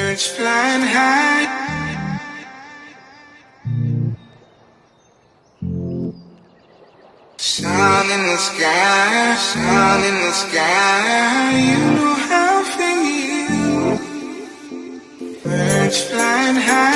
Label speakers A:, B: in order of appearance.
A: Birds flying high. Sun in the sky, sun in the sky. You know how I feel. Birds flying high.